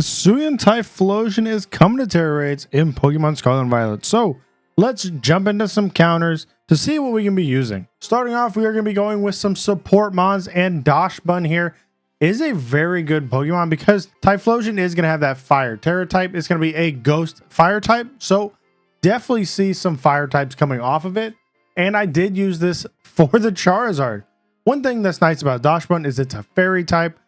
Hisuian Typhlosion is coming to Tera Raids in Pokemon Scarlet and Violet. So let's jump into some counters to see what we can be using. Starting off, we are going to be going with some support mons, and Dachsbun here is a very good Pokemon because Typhlosion is going to have that fire. Terra type is going to be a ghost fire type. So definitely see some fire types coming off of it. And I did use this for the Charizard. One thing that's nice about Dachsbun is it's a fairy type.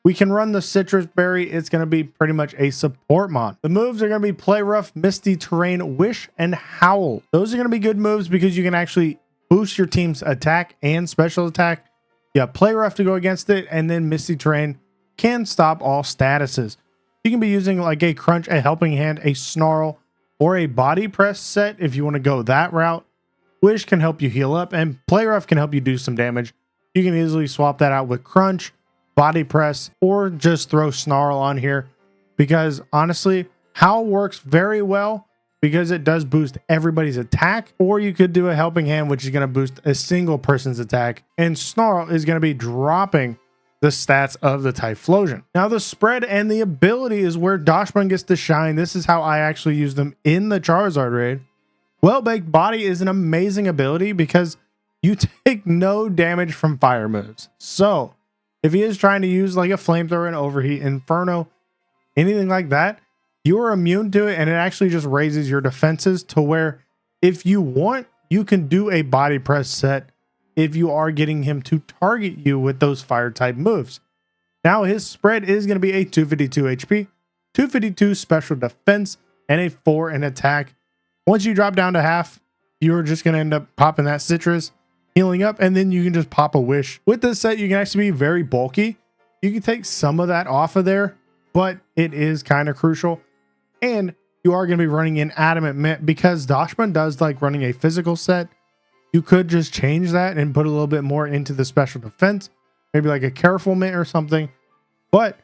We can run the Citrus Berry. It's going to be pretty much a support mon. The moves are going to be Play Rough, Misty Terrain, Wish, and Howl. Those are going to be good moves because you can actually boost your team's attack and special attack. You have Play Rough to go against it, and then Misty Terrain can stop all statuses. You can be using like a Crunch, a Helping Hand, a Snarl, or a Body Press set if you want to go that route. Wish can help you heal up, and Play Rough can help you do some damage. You can easily swap that out with Crunch, Body Press, or just throw Snarl on here because honestly, Howl works very well because it does boost everybody's attack, or you could do a Helping Hand, which is going to boost a single person's attack, and Snarl is going to be dropping the stats of the Typhlosion. Now the spread and the ability is where Dachsbun gets to shine. This is how I actually use them in the Charizard raid. Well-Baked Body is an amazing ability because you take no damage from fire moves. So if he is trying to use like a Flamethrower, an Overheat, Inferno, anything like that, you are immune to it, and it actually just raises your defenses to where if you want, you can do a Body Press set if you are getting him to target you with those fire type moves. Now his spread is going to be a 252 HP, 252 special defense, and a 4 in attack. Once you drop down to half, you're just going to end up popping that Citrus, healing up, and then you can just pop a Wish. With this set, you can actually be very bulky. You can take some of that off of there, but it is kind of crucial. And you are going to be running in Adamant Mint because Dachsbun does like running a physical set. You could just change that and put a little bit more into the special defense, maybe like a Careful Mint or something. But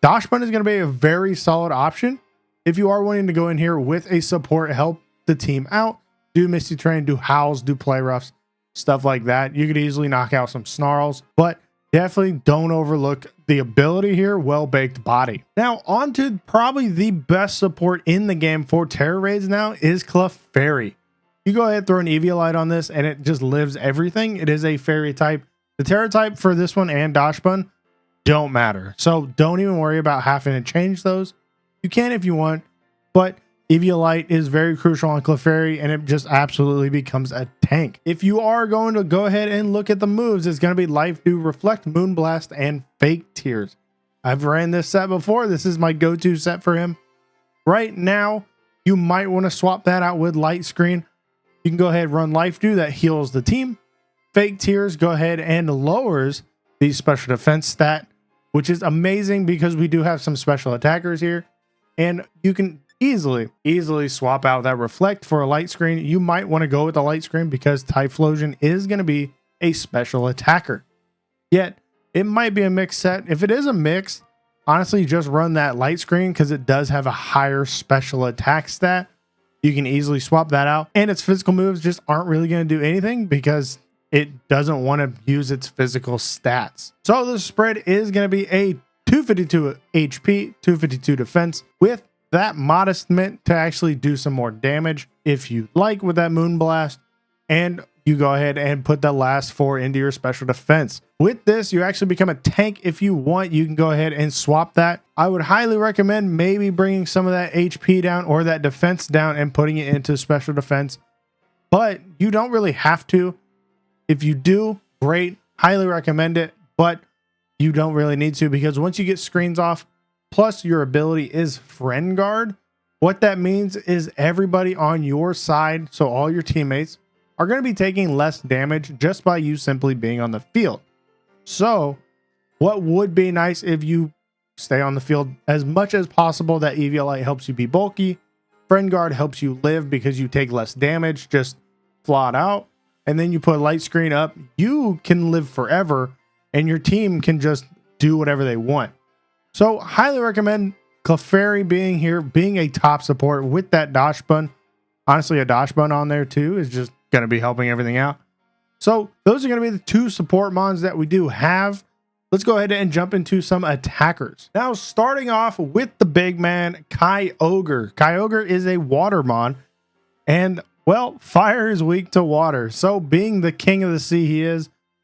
Dachsbun is going to be a very solid option if you are wanting to go in here with a support, help the team out, do Misty Terrain, do Howls, do Play Roughs, stuff like that. You could easily knock out some Snarls, but definitely don't overlook the ability here, Well-Baked Body. Now on to probably the best support in the game for Tera Raids now is Clefairy. You go ahead, throw an Eviolite on this, and it just lives everything. It is a fairy type. The Terra type for this one and Dachsbun don't matter. So don't even worry about having to change those. You can if you want, but Eviolite is very crucial on Clefairy, and it just absolutely becomes a tank. If you are going to go ahead and look at the moves, it's going to be Life Dew, Reflect, Moonblast, and Fake Tears. I've ran this set before. This is my go-to set for him. Right now, you might want to swap that out with Light Screen. You can go ahead and run Life Dew. That heals the team. Fake Tears, go ahead and lowers the special defense stat, which is amazing because we do have some special attackers here. And you can easily swap out that Reflect for a Light Screen. You might want to go with the Light Screen because Typhlosion is going to be a special attacker. Yet it might be a mixed set. If it is a mix, honestly, just run that Light Screen because it does have a higher special attack stat. You can easily swap that out, and its physical moves just aren't really going to do anything because it doesn't want to use its physical stats. So the spread is going to be a 252 HP, 252 defense with that modest mint to actually do some more damage if you like with that Moonblast, and you go ahead and put the last 4 into your special defense. With this, you actually become a tank. If you want, you can go ahead and swap that. I would highly recommend maybe bringing some of that HP down or that defense down and putting it into special defense, but you don't really have to. If you do, great, highly recommend it, but you don't really need to because once you get screens off, plus your ability is Friend Guard. What that means is everybody on your side, so all your teammates, are going to be taking less damage just by you simply being on the field. So what would be nice if you stay on the field as much as possible. That Eviolite helps you be bulky. Friend Guard helps you live because you take less damage, just flat out. And then you put Light Screen up. You can live forever and your team can just do whatever they want. So highly recommend Clefairy being here, being a top support with that Dachsbun. Honestly, a Dachsbun on there too is just going to be helping everything out. So those are going to be the 2 support mons that we do have. let's go ahead and jump into some attackers. Now, starting off with the big man, Kyoger. Kyoger is a watermon, and well, fire is weak to water. So being the king of the sea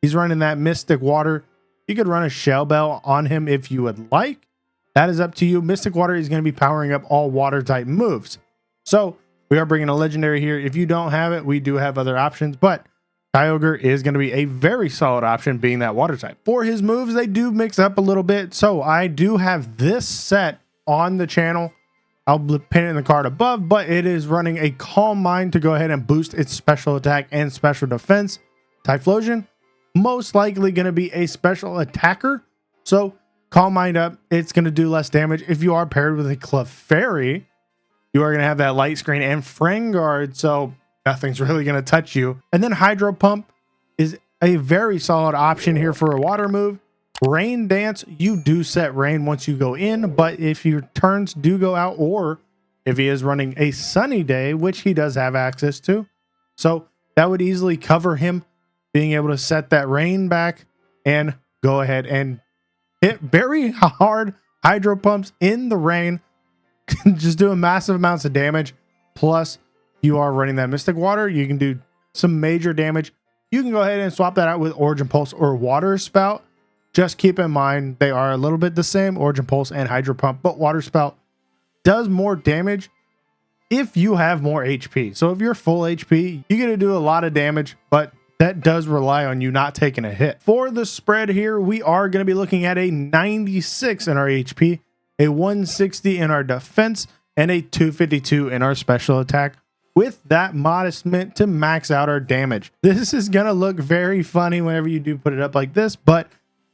he's running that mystic water. You could run a shell bell on him if you would like. That is up to you. Mystic water is going to be powering up all water type moves. So we are bringing a legendary here. If you don't have it, we do have other options, but Kyoger is going to be a very solid option being that water type. For his moves, they do mix up a little bit. So I do have this set on the channel. I'll pin it in the card above, but it is running a Calm Mind to go ahead and boost its special attack and special defense. Typhlosion, most likely going to be a special attacker. So Calm Mind up, it's going to do less damage. If you are paired with a Clefairy, you are going to have that light screen and friend guard, so nothing's really going to touch you. And then Hydro Pump is a very solid option here for a water move. Rain Dance, you do set rain once you go in, but if your turns do go out, or if he is running a sunny day, which he does have access to, so that would easily cover him being able to set that rain back and go ahead and hit very hard Hydro Pumps in the rain, just doing massive amounts of damage. Plus, you are running that Mystic Water. You can do some major damage. You can go ahead and swap that out with Origin Pulse or Water Spout. Just keep in mind, they are a little bit the same, Origin Pulse and Hydro Pump, but Water Spout does more damage if you have more HP. So if you're full HP, you're going to do a lot of damage, but that does rely on you not taking a hit. For the spread here, we are going to be looking at a 96 in our HP, a 160 in our defense, and a 252 in our special attack, with that modest mint to max out our damage. This is going to look very funny whenever you do put it up like this, but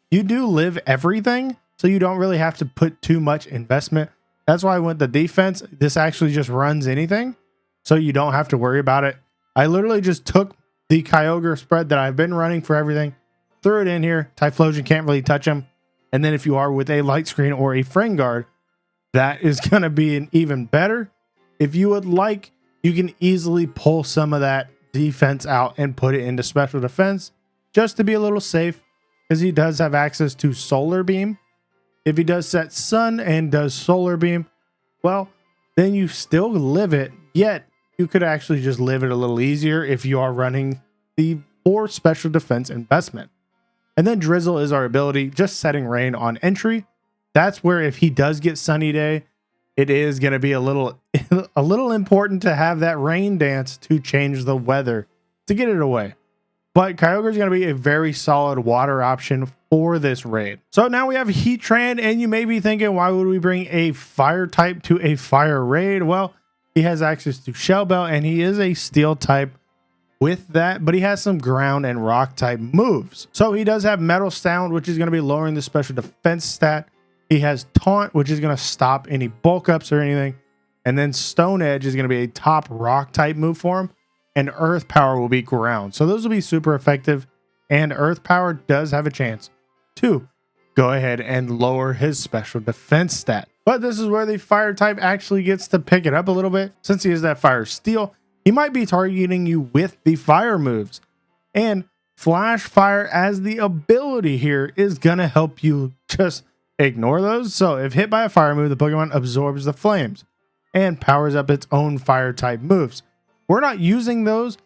you do live everything, so you don't really have to put too much investment. That's why I went the defense. This actually just runs anything, so you don't have to worry about it. I literally just took the Kyoger spread that I've been running for everything, threw it in here. Typhlosion can't really touch him. And then if you are with a light screen or a friend guard, that is going to be an even better. If you would like, you can easily pull some of that defense out and put it into special defense just to be a little safe, because he does have access to Solar Beam. If he does set Sun and does Solar Beam, well, then you still live it, yet you could actually just live it a little easier if you are running the 4 special defense investment. And then Drizzle is our ability, just setting rain on entry. That's where if he does get sunny day, it is going to be a little important to have that rain dance to change the weather to get it away. But Kyoger is going to be a very solid water option for this raid. So now we have Heatran, and you may be thinking, why would we bring a fire type to a fire raid? Well, he has access to Shell Bell, and he is a steel type with that, but he has some ground and rock type moves. So he does have Metal Sound, which is going to be lowering the special defense stat. He has Taunt, which is going to stop any bulk ups or anything. And then Stone Edge is going to be a top rock type move for him. And Earth Power will be ground. So those will be super effective. And Earth Power does have a chance to go ahead and lower his special defense stat. But this is where the fire type actually gets to pick it up a little bit. Since he is that fire steel, he might be targeting you with the fire moves. And Flash Fire as the ability here is going to help you just ignore those. So if hit by a fire move, the Pokemon absorbs the flames and powers up its own fire type moves. We're not using those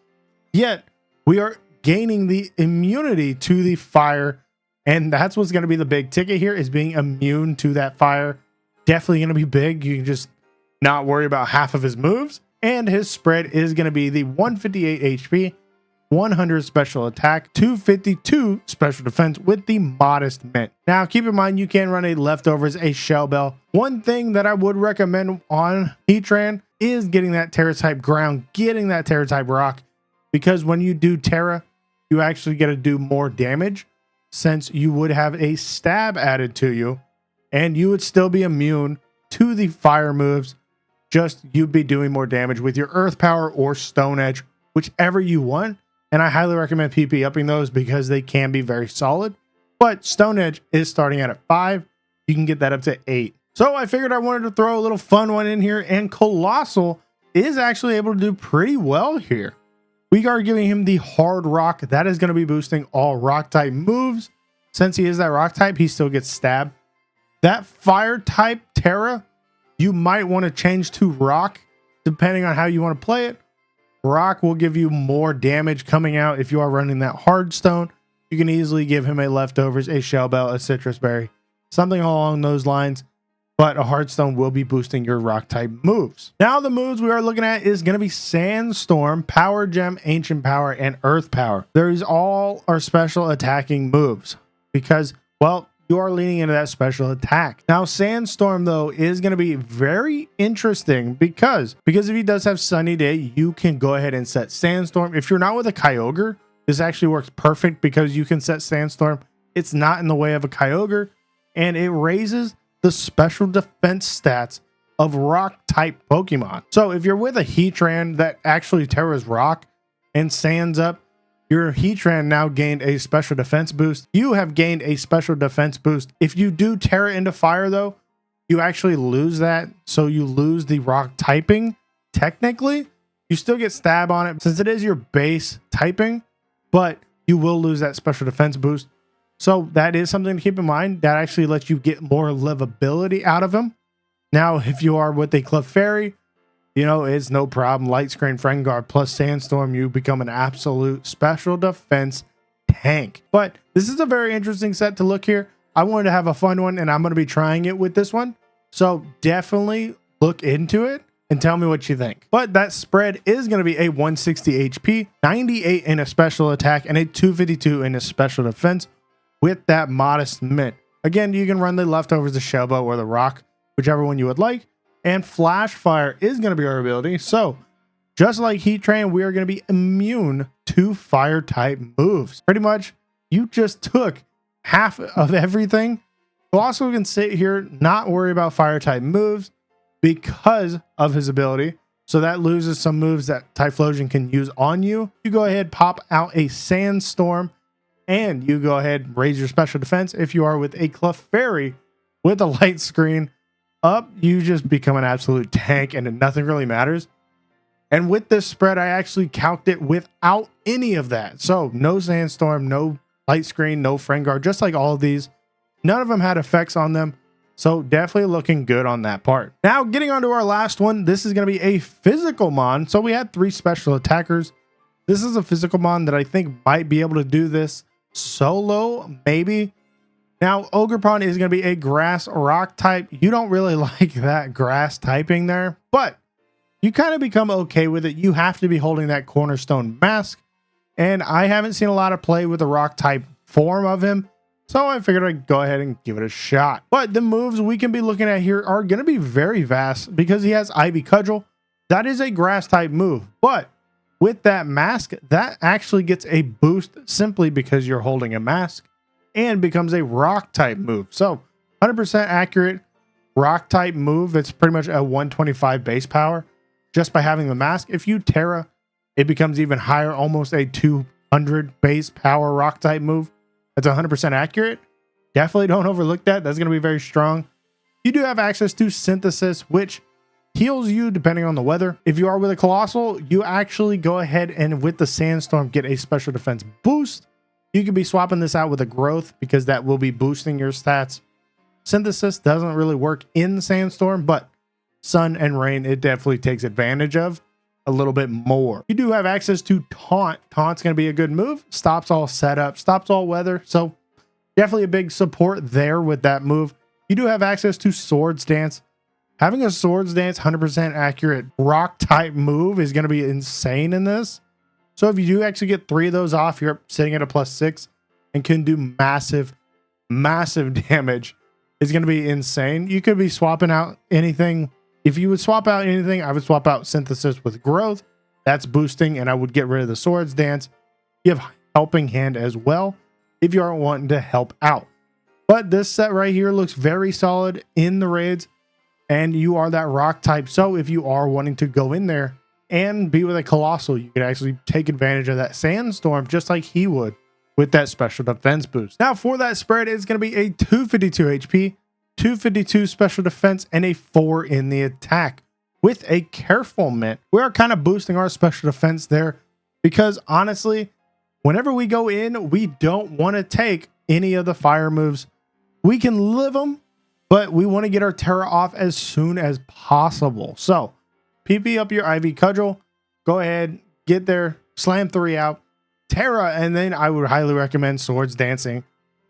yet. We are gaining the immunity to the fire. And that's what's going to be the big ticket here, is being immune to that fire. Definitely going to be big. You can just not worry about half of his moves. And his spread is going to be the 158 HP, 100 special attack, 252 special defense with the modest mint. Now, keep in mind, you can run a leftovers, a Shell Bell. One thing that I would recommend on Heatran is getting that Terra type ground, getting that Terra type rock, because when you do Terra, you actually get to do more damage, since you would have a stab added to you, and you would still be immune to the fire moves. Just you'd be doing more damage with your Earth Power or Stone Edge, whichever you want. And I highly recommend PP upping those because they can be very solid. But Stone Edge is starting at 5. You can get that up to 8. So I figured I wanted to throw a little fun one in here, and Coalossal is actually able to do pretty well here. We are giving him the hard rock. That is going to be boosting all rock type moves. since he is that rock type, he still gets stabbed. That fire type Tera, you might want to change to rock depending on how you want to play it. Rock will give you more damage coming out if you are running that hard stone. You can easily give him a leftovers, a shell bell, a citrus berry, something along those lines. But a hard stone will be boosting your rock type moves. Now the moves we are looking at is going to be Sandstorm, Power Gem, Ancient Power, and Earth Power. These all are special attacking moves because, well, you are leaning into that special attack. Now Sandstorm though is going to be very interesting because if he does have Sunny Day, you can go ahead and set Sandstorm. If you're not with a Kyoger, this actually works perfect because you can set Sandstorm. It's not in the way of a Kyoger, and it raises the special defense stats of rock type Pokemon. So if you're with a Heatran that actually Terra's rock and sands up, your Heatran now gained a special defense boost. You have gained a special defense boost. If you do Terra into fire though, you actually lose that. So you lose the rock typing. Technically, you still get stab on it since it is your base typing, but you will lose that special defense boost. So that is something to keep in mind. That actually lets you get more livability out of him. Now, if you are with a Clefairy, you know, it's no problem. Light Screen, Friend Guard, plus Sandstorm, you become an absolute special defense tank. But this is a very interesting set to look here. I wanted to have a fun one, and I'm going to be trying it with this one. So definitely look into it and tell me what you think. But that spread is going to be a 160 HP, 98 in a special attack, and a 252 in a special defense with that modest mint. Again, you can run the leftovers, the Shellbow, or the Rock, whichever one you would like. And Flash Fire is going to be our ability. So just like Heatran, we are going to be immune to fire type moves. Pretty much, you just took half of everything. Coalossal can sit here, not worry about fire type moves because of his ability. So that loses some moves that Typhlosion can use on you. You go ahead, pop out a Sandstorm, and you go ahead and raise your special defense. If you are with a Clefairy with a light screen up, you just become an absolute tank and nothing really matters. And with this spread, I actually calced it without any of that. So no Sandstorm, no light screen, no Friend Guard, just like all of these. None of them had effects on them. So definitely looking good on that part. Now getting on to our last one, this is going to be a physical mon. So we had 3 special attackers. This is a physical mon that I think might be able to do this solo, maybe. Now, Ogerpon is going to be a grass rock type. You don't really like that grass typing there, but you kind of become okay with it. You have to be holding that cornerstone mask, and I haven't seen a lot of play with the rock type form of him, so I figured I'd go ahead and give it a shot. But the moves we can be looking at here are going to be very vast because he has Ivy Cudgel. That is a grass type move, but with that mask, that actually gets a boost simply because you're holding a mask, and becomes a rock type move. So 100% accurate rock type move. It's pretty much a 125 base power just by having the mask. If you Terra, it becomes even higher, almost a 200 base power rock type move. That's 100% accurate. Definitely don't overlook that. That's going to be very strong. You do have access to Synthesis, which heals you depending on the weather. If you are with a Coalossal, you actually go ahead and with the Sandstorm get a special defense boost. You could be swapping this out with a Growth because that will be boosting your stats. Synthesis doesn't really work in Sandstorm, but Sun and Rain, it definitely takes advantage of a little bit more. You do have access to Taunt. Taunt's going to be a good move. Stops all setup, stops all weather. So definitely a big support there with that move. You do have access to Swords Dance. Having a Swords Dance 100% accurate rock type move is going to be insane in this. So if you do actually get 3 of those off, you're sitting at a +6 and can do massive damage. It's going to be insane. You could be swapping out anything. If you would swap out anything, I would swap out Synthesis with Growth. That's boosting, and I would get rid of the Swords Dance. You have Helping Hand as well if you aren't wanting to help out. But this set right here looks very solid in the raids, and you are that rock type. So if you are wanting to go in there and be with a Coalossal, you could actually take advantage of that Sandstorm just like he would with that special defense boost. Now for that spread, it's going to be a 252 HP, 252 special defense, and a 4 in the attack with a Careful Mint. We are kind of boosting our special defense there because honestly, whenever we go in, we don't want to take any of the fire moves. We can live them, but we want to get our Tera off as soon as possible. So PP up your IV Cudgel, go ahead, get there, slam 3 out, Tera, and then I would highly recommend Swords Dancing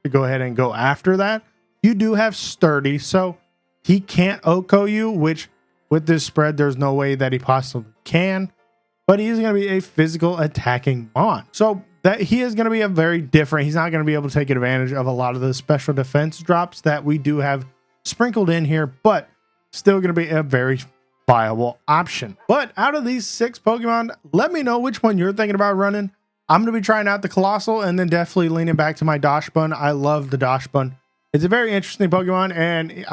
to go ahead and go after that. You do have Sturdy, so he can't OHKO you, which with this spread, there's no way that he possibly can. But he's going to be a physical attacking Mon. So that he is going to be a very different. He's not going to be able to take advantage of a lot of the special defense drops that we do have sprinkled in here, but still going to be a very viable option. But out of these 6 Pokemon, let me know which one you're thinking about running. I'm going to be trying out the Coalossal and then definitely leaning back to my Dachsbun. I love the Dachsbun. It's a very interesting Pokemon, and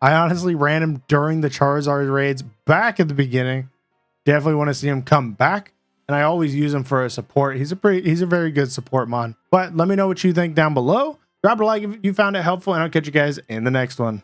I honestly ran him during the Charizard raids back at the beginning. Definitely want to see him come back, and I always use him for a support. He's a very good support mon. But let me know what you think down below. Drop a like if you found it helpful, and I'll catch you guys in the next one.